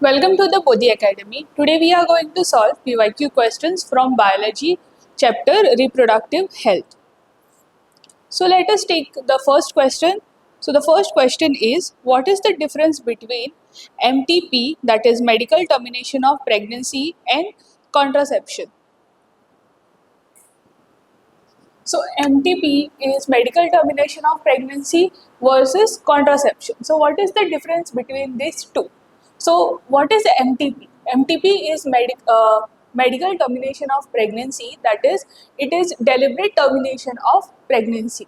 Welcome to the Bodhi Academy. Today we are going to solve PYQ questions from Biology chapter Reproductive Health. So let us take the first question. So the first question is, what is the difference between MTP, that is medical termination of pregnancy, and contraception? So MTP is medical termination of pregnancy versus contraception. So what is the difference between these two? So what is MTP? MTP is medical termination of pregnancy. That is, it is deliberate termination of pregnancy.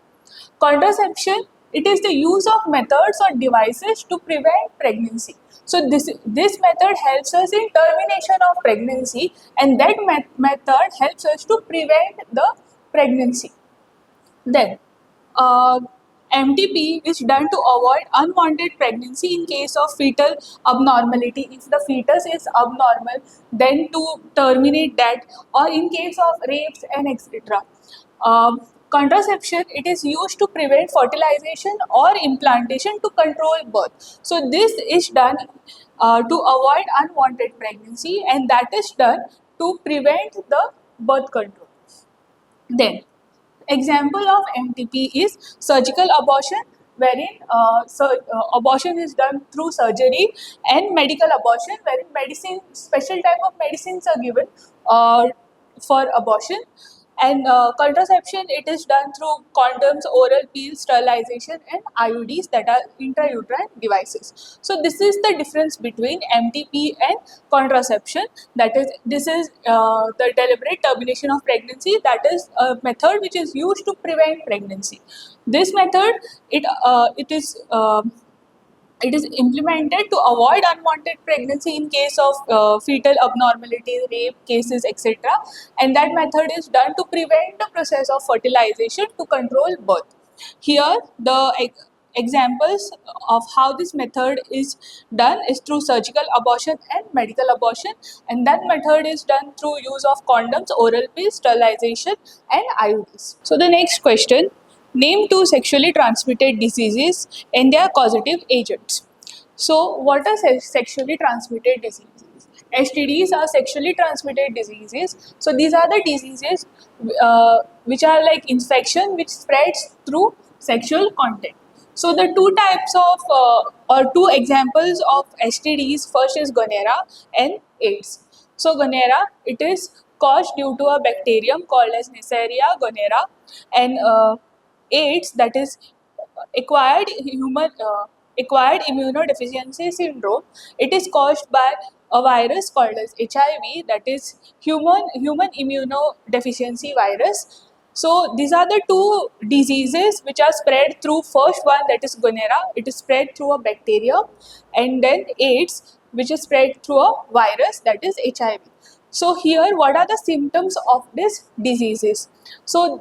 Contraception, it is the use of methods or devices to prevent pregnancy. So this method helps us in termination of pregnancy, and that method helps us to prevent the pregnancy. Then, uh, MTP is done to avoid unwanted pregnancy in case of fetal abnormality. If the fetus is abnormal, then to terminate that, or in case of rapes and etc. Contraception, it is used to prevent fertilization or implantation to control birth. So this is done to avoid unwanted pregnancy, and that is done to prevent the birth control. Then, example of MTP is surgical abortion, wherein abortion is done through surgery, and medical abortion, wherein special type of medicines are given uh, for abortion. And contraception, it is done through condoms, oral pills, sterilization, and IUDs, that are intrauterine devices. So this is the difference between MTP and contraception. That is, this is the deliberate termination of pregnancy. That is a method which is used to prevent pregnancy. This method, it is implemented to avoid unwanted pregnancy in case of fetal abnormality, rape cases, etc. And that method is done to prevent the process of fertilization to control birth. Here, the examples of how this method is done is through surgical abortion and medical abortion, and that method is done through use of condoms, oral pills, sterilization, and IUDs. So the next question, name two sexually transmitted diseases and their causative agents. So what are sexually transmitted diseases? STDs are sexually transmitted diseases. So these are the diseases which are like infection which spreads through sexual contact. So the two types of or two examples of STDs, first is gonorrhea and AIDS. So gonorrhea, it is caused due to a bacterium called as Neisseria gonorrhea, and AIDS, that is acquired immunodeficiency syndrome. It is caused by a virus called as HIV, that is human immunodeficiency virus. So these are the two diseases which are spread through, first one, that is gonorrhea, it is spread through a bacterium, and then AIDS, which is spread through a virus, that is HIV. So here, what are the symptoms of these diseases? So in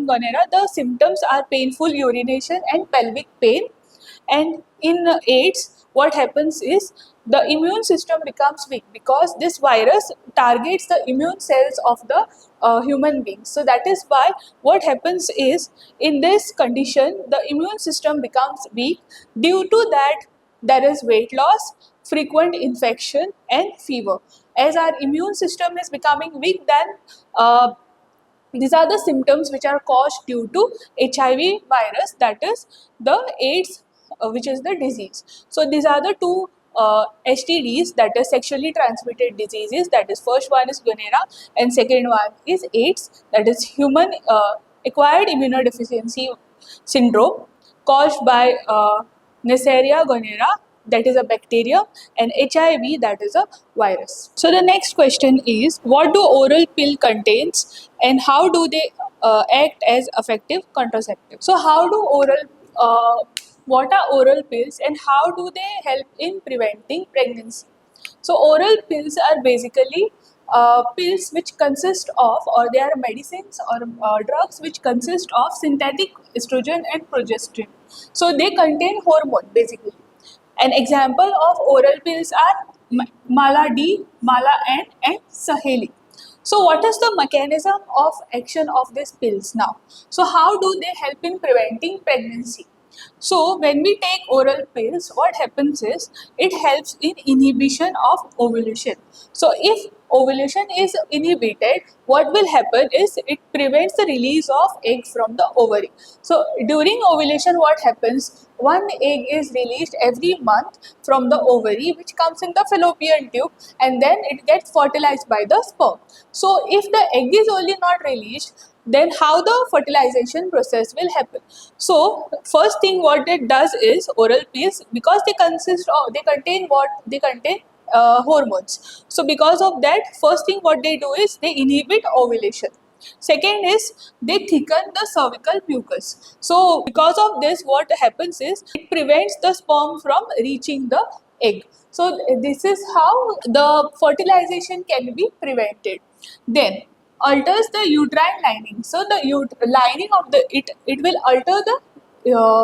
gonorrhea, the symptoms are painful urination and pelvic pain. And in AIDS, what happens is the immune system becomes weak because this virus targets the immune cells of the human being. So that is why what happens is, in this condition, the immune system becomes weak. Due to that, there is weight loss, frequent infection, and fever. As our immune system is becoming weak, then these are the symptoms which are caused due to HIV virus, that is the AIDS, which is the disease. So these are the two STDs, that is sexually transmitted diseases. That is, first one is gonorrhea and second one is AIDS, that is human acquired immunodeficiency syndrome caused by Neisseria gonorrhea, that is a bacterium, and HIV, that is a virus. So the next question is, what do oral pill contains and how do they act as effective contraceptive? So how do what are oral pills and how do they help in preventing pregnancy? So oral pills are basically pills which consist of, or they are medicines or drugs which consist of synthetic estrogen and progesterone. So they contain hormone basically. An example of oral pills are Mala D, Mala N, and Saheli. So what is the mechanism of action of these pills now? So how do they help in preventing pregnancy? So when we take oral pills, what happens is it helps in inhibition of ovulation. So if ovulation is inhibited, what will happen is it prevents the release of egg from the ovary. So during ovulation, what happens? One egg is released every month from the ovary, which comes in the fallopian tube, and then it gets fertilized by the sperm. So if the egg is only not released, then how the fertilization process will happen? So first thing what it does is oral pills, because they contain what they contain, hormones. So because of that, first thing what they do is they inhibit ovulation. Second is they thicken the cervical mucus. So because of this, what happens is it prevents the sperm from reaching the egg. So this is how the fertilization can be prevented. Then alters the uterine lining. So the lining of the it will alter the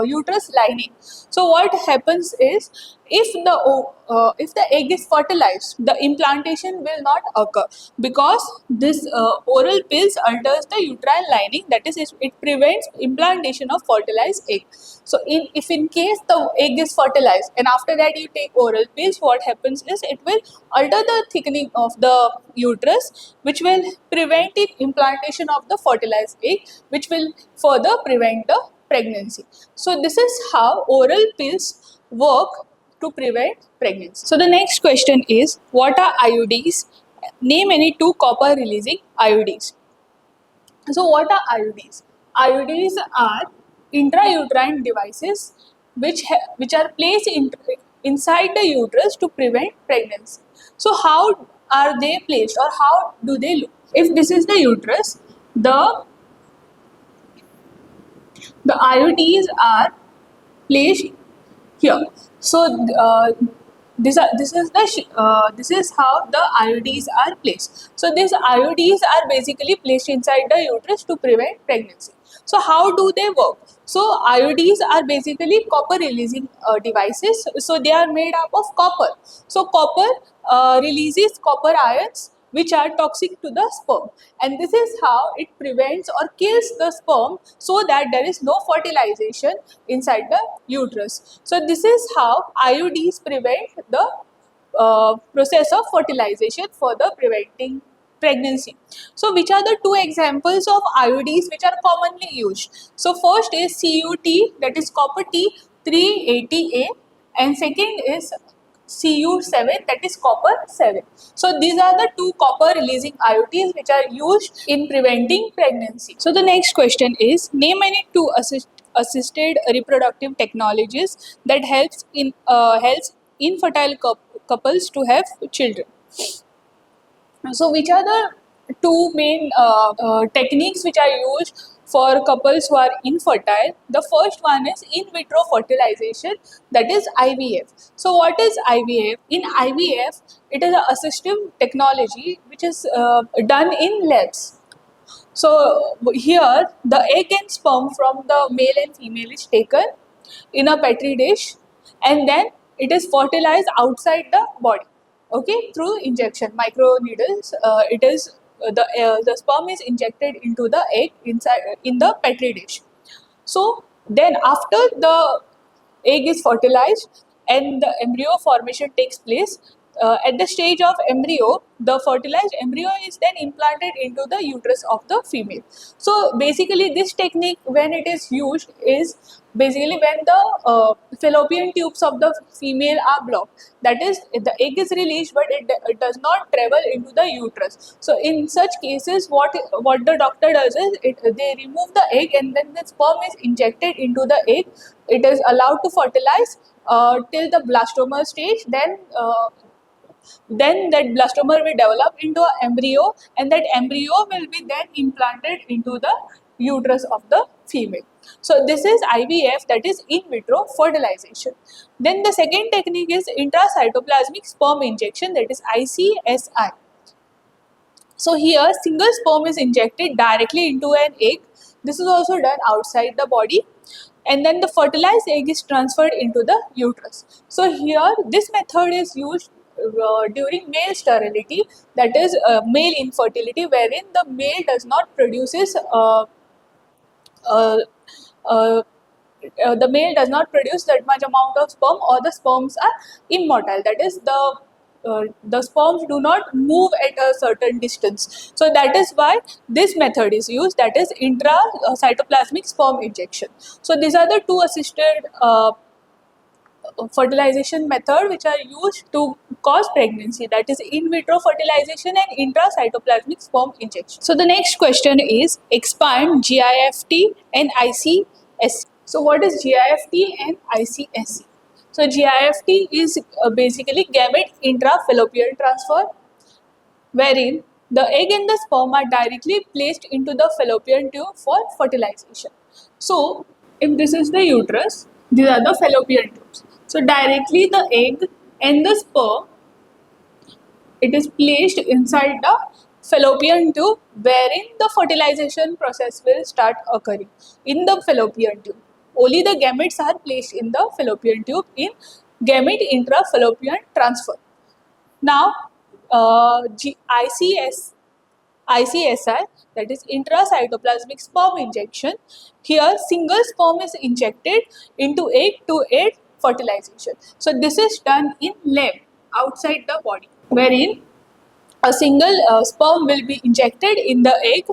uterus lining. So what happens is if the egg is fertilized, the implantation will not occur, because this oral pills alters the uterine lining. That is, it prevents implantation of fertilized egg. So if in case the egg is fertilized and after that you take oral pills, what happens is it will alter the thickening of the uterus, which will prevent the implantation of the fertilized egg, which will further prevent the pregnancy. So this is how oral pills work to prevent pregnancy. So the next question is, what are IUDs? Name any two copper releasing IUDs. So what are IUDs? IUDs are intrauterine devices which are placed inside the uterus to prevent pregnancy. So how are they placed, or how do they look? If this is the uterus, the IUDs are placed here. So this is how the IUDs are placed. So these IUDs are basically placed inside the uterus to prevent pregnancy. So how do they work? So IUDs are basically copper releasing devices. So they are made up of copper. So copper releases copper ions which are toxic to the sperm, and this is how it prevents or kills the sperm, so that there is no fertilization inside the uterus. So this is how IUDs prevent the process of fertilization for the preventing pregnancy. So which are the two examples of IUDs which are commonly used? So first is CUT, that is copper T 380A, and second is Cu7, that is copper 7. So these are the two copper releasing IUDs which are used in preventing pregnancy. So the next question is, name any two assisted reproductive technologies that helps infertile couples to have children. So which are the two main techniques which are used for couples who are infertile? The first one is in vitro fertilization, that is IVF. So what is IVF? In IVF, it is an assistive technology which is done in labs. So here the egg and sperm from the male and female is taken in a petri dish, and then it is fertilized outside the body, okay, through injection micro needles. It is the sperm is injected into the egg inside in the petri dish. So then after the egg is fertilized and the embryo formation takes place, at the stage of embryo, the fertilized embryo is then implanted into the uterus of the female. So basically this technique, when it is used, is basically when the fallopian tubes of the female are blocked. That is, the egg is released but it does not travel into the uterus. So in such cases, what the doctor does is they remove the egg and then the sperm is injected into the egg. It is allowed to fertilize till the blastoma stage. Then that blastoma will develop into an embryo, and that embryo will be then implanted into the uterus of the female. So this is IVF, that is in vitro fertilization. Then the second technique is intracytoplasmic sperm injection, that is ICSI. So here single sperm is injected directly into an egg. This is also done outside the body, and then the fertilized egg is transferred into the uterus. So here this method is used during male sterility, that is male infertility, wherein the male does not produces uh, uh, the male does not produce that much amount of sperm, or the sperms are immotile. That is, the sperms do not move at a certain distance. So that is why this method is used, that is intracytoplasmic sperm injection. So these are the two assisted fertilization method which are used to cause pregnancy, that is in vitro fertilization and intracytoplasmic sperm injection. So the next question is expand GIFT and ICSC. So what is GIFT and ICSC? So GIFT is basically gamete intrafallopian transfer, wherein the egg and the sperm are directly placed into the fallopian tube for fertilization. So if this is the uterus, these are the fallopian tubes. So directly the egg and the sperm, it is placed inside the fallopian tube, wherein the fertilization process will start occurring in the fallopian tube. Only the gametes are placed in the fallopian tube in gamete intrafallopian transfer. Now, ICSI, that is intracytoplasmic sperm injection. Here, single sperm is injected into egg to aid fertilization. So this is done in lab outside the body, wherein a single sperm will be injected in the egg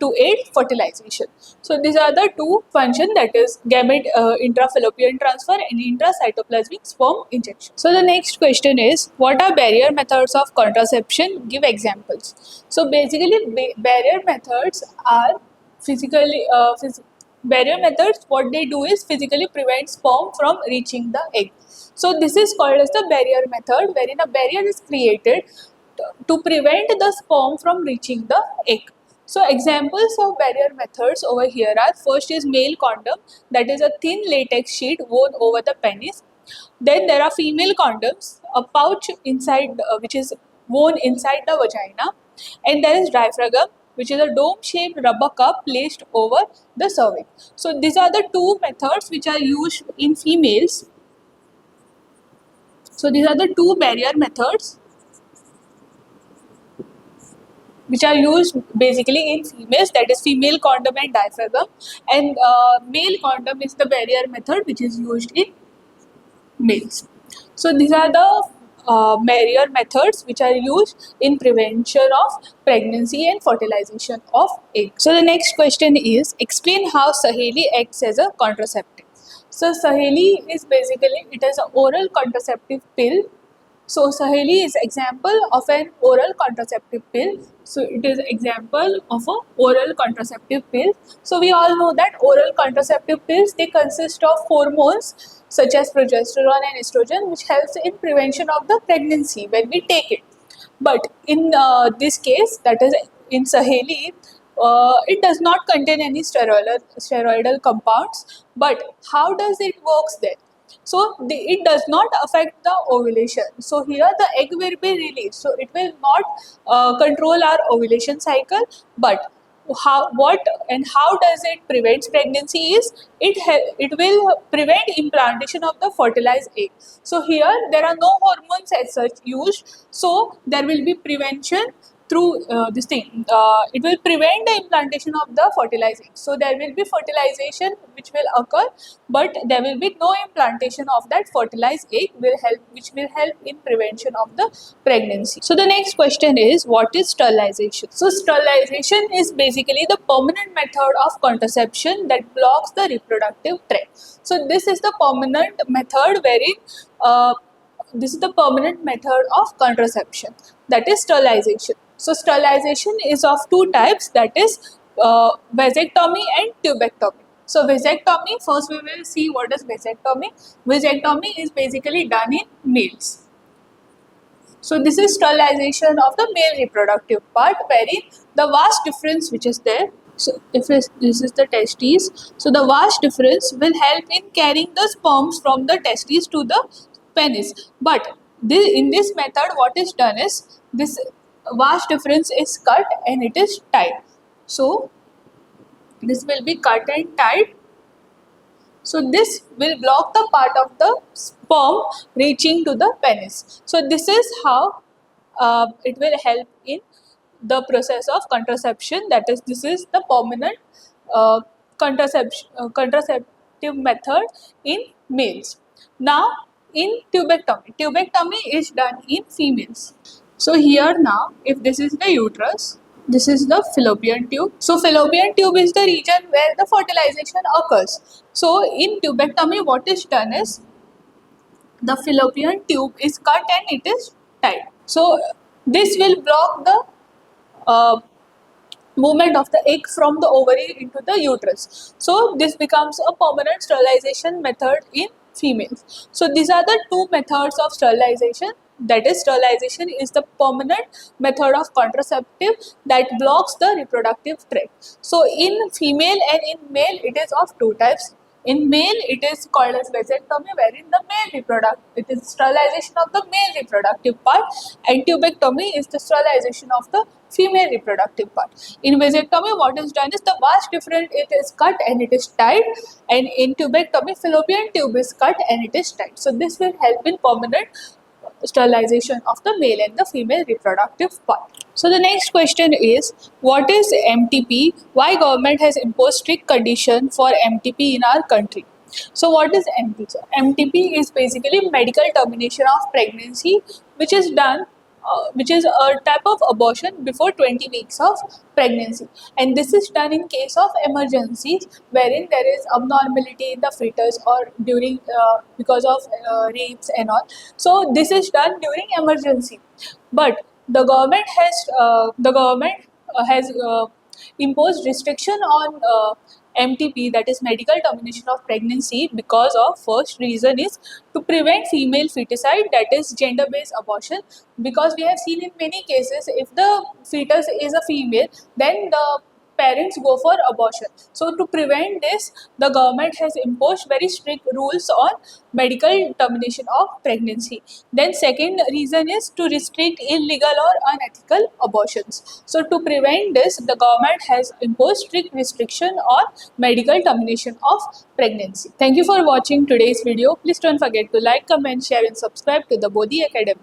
to aid fertilization. So these are the two functions, that is gamete intrafallopian transfer and intracytoplasmic sperm injection. So the next question is, what are barrier methods of contraception? Give examples. So basically barrier methods are barrier methods, what they do is physically prevent sperm from reaching the egg. So this is called as the barrier method, wherein a barrier is created to prevent the sperm from reaching the egg. So examples of barrier methods over here are, first is male condom, that is a thin latex sheet worn over the penis. Then there are female condoms, a pouch inside which is worn inside the vagina. And there is diaphragm, which is a dome-shaped rubber cup placed over the cervix. So these are the two methods which are used in females. So these are the two barrier methods which are used basically in females, that is female condom and diaphragm, and male condom is the barrier method which is used in males. So these are the barrier methods which are used in prevention of pregnancy and fertilization of eggs. So the next question is, explain how Saheli acts as a contraceptive. So Saheli is basically, it is an oral contraceptive pill. So Saheli is example of an oral contraceptive pill. So it is example of a oral contraceptive pill. So we all know that oral contraceptive pills, they consist of hormones such as progesterone and estrogen, which helps in prevention of the pregnancy when we take it. But in this case, that is in Saheli, it does not contain any steroidal compounds. But how does it works then? So it does not affect the ovulation. So here the egg will be released. So it will not control our ovulation cycle. But how does it prevent pregnancy is, it will prevent implantation of the fertilized egg. So here there are no hormones as such used. So there will be prevention through this thing. It will prevent the implantation of the fertilized egg. So there will be fertilization which will occur, but there will be no implantation of that fertilized egg, which will help in prevention of the pregnancy. So the next question is, what is sterilization? So sterilization is basically the permanent method of contraception that blocks the reproductive tract. So this is the permanent method wherein this is the permanent method of contraception, that is sterilization. So sterilization is of two types, that is vasectomy and tubectomy. So vasectomy, first we will see what is vasectomy. Vasectomy is basically done in males. So this is sterilization of the male reproductive part, wherein the vast difference which is there. So if this is the testes, so the vast difference will help in carrying the sperms from the testes to the penis. But in this method, what is done is, this vast difference is cut and it is tied. So this will be cut and tied. So this will block the part of the sperm reaching to the penis. So this is how it will help in the process of contraception. That is, this is the permanent contraception reproductive method in males. Now, in tubectomy is done in females. So here now, if this is the uterus, this is the fallopian tube. So fallopian tube is the region where the fertilization occurs. So in tubectomy, what is done is the fallopian tube is cut and it is tied. So this will block the uh, movement of the egg from the ovary into the uterus. So this becomes a permanent sterilization method in females. So these are the two methods of sterilization. That is, sterilization is the permanent method of contraceptive that blocks the reproductive tract. So in female and in male it is of two types. In male, it is called as vasectomy, wherein the male it is sterilization of the male reproductive part, and tubectomy is the sterilization of the female reproductive part. In vasectomy, what is done is the vas deferens it is cut and it is tied, and in tubectomy, fallopian tube is cut and it is tied. So this will help in permanent sterilization of the male and the female reproductive part. So the next question is, what is MTP? Why government has imposed strict condition for MTP in our country? So what is MTP? So MTP is basically medical termination of pregnancy, which is done, which is a type of abortion before 20 weeks of pregnancy, and this is done in case of emergencies wherein there is abnormality in the fetus or during because of rapes and all. So this is done during emergency, but the government has imposed restriction on MTP, that is medical termination of pregnancy, because of first reason is to prevent female feticide, that is gender based abortion, because we have seen in many cases if the fetus is a female then the parents go for abortion. So to prevent this, the government has imposed very strict rules on medical termination of pregnancy. Then second reason is to restrict illegal or unethical abortions. So to prevent this, the government has imposed strict restriction on medical termination of pregnancy. Thank you for watching today's video. Please don't forget to like, comment, share and subscribe to the Bodhi Academy.